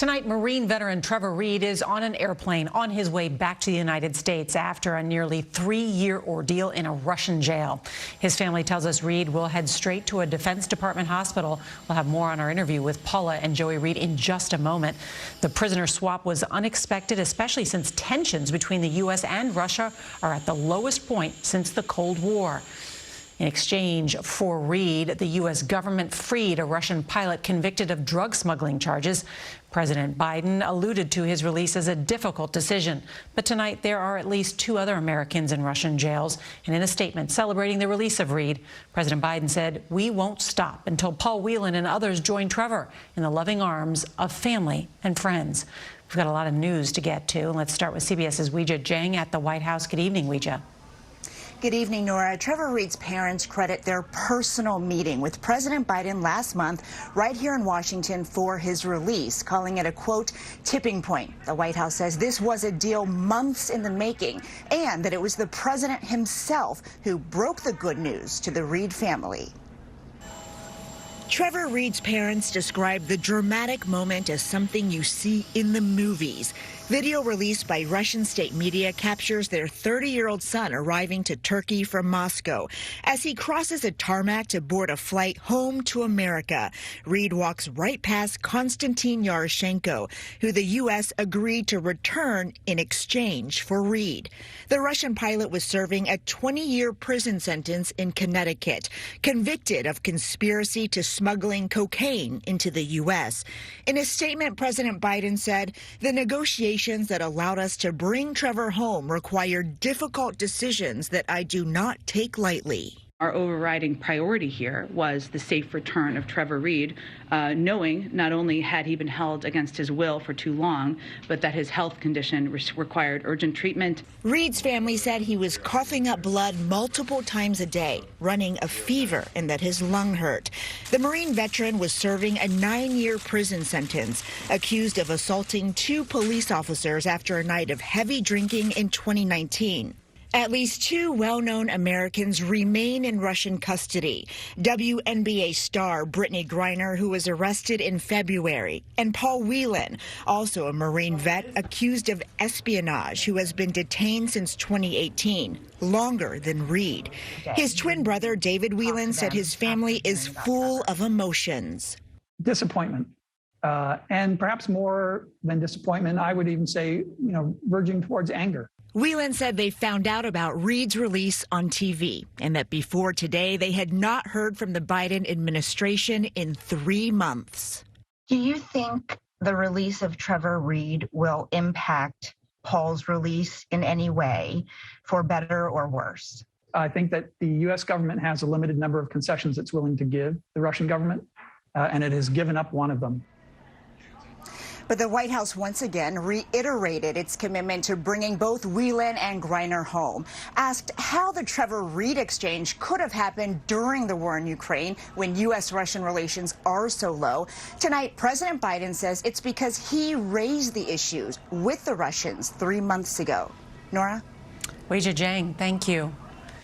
Tonight, Marine veteran Trevor Reed is on an airplane on his way back to the United States after a nearly 3-year ordeal in a Russian jail. His family tells us Reed will head straight to a Defense Department hospital. We'll have more on our interview with Paula and Joey Reed in just a moment. The prisoner swap was unexpected, especially since tensions between the U.S. and Russia are at the lowest point since the Cold War. In exchange for Reed, the U.S. government freed a Russian pilot convicted of drug smuggling charges. President Biden alluded to his release as a difficult decision. But tonight, there are at least 2 other Americans in Russian jails. And in a statement celebrating the release of Reed, President Biden said, "We won't stop until Paul Whelan and others join Trevor in the loving arms of family and friends." We've got a lot of news to get to. Let's start with CBS's Weijia Jiang at the White House. Good evening, Weijia. Good evening, Nora. Trevor Reed's parents credit their personal meeting with President Biden last month right here in Washington for his release, calling it a, quote, tipping point. The White House says this was a deal months in the making and that it was the president himself who broke the good news to the Reed family. Trevor Reed's parents described the dramatic moment as something you see in the movies. Video released by Russian state media captures their 30-year-old son arriving to Turkey from Moscow. As he crosses a tarmac to board a flight home to America, Reed walks right past Konstantin Yaroshenko, who the U.S. agreed to return in exchange for Reed. The Russian pilot was serving a 20-year prison sentence in Connecticut, convicted of conspiracy to smuggling cocaine into the U.S. In a statement, President Biden said, "The negotiations that allowed us to bring Trevor home required difficult decisions that I do not take lightly." Our overriding priority here was the safe return of Trevor Reed, knowing not only had he been held against his will for too long, but that his health condition required urgent treatment. Reed's family said he was coughing up blood multiple times a day, running a fever, and that his lung hurt. The Marine veteran was serving a 9-year prison sentence, accused of assaulting 2 police officers after a night of heavy drinking in 2019. At least 2 well-known Americans remain in Russian custody. WNBA star Brittany Griner, who was arrested in February, and Paul Whelan, also a Marine vet accused of espionage, who has been detained since 2018, longer than Reed. His twin brother, David Whelan, said his family is full of emotions. Disappointment. And perhaps more than disappointment, I would even say, verging towards anger. Whelan said they found out about Reed's release on TV and that before today they had not heard from the Biden administration in 3 months. Do you think the release of Trevor Reed will impact Paul's release in any way, for better or worse? I think that the U.S. government has a limited number of concessions it's willing to give the Russian government, and it has given up one of them. But the White House once again reiterated its commitment to bringing both Whelan and Griner home. Asked how the Trevor Reed exchange could have happened during the war in Ukraine when U.S.-Russian relations are so low, tonight President Biden says it's because he raised the issues with the Russians 3 months ago. Nora? Weijia Jiang, thank you.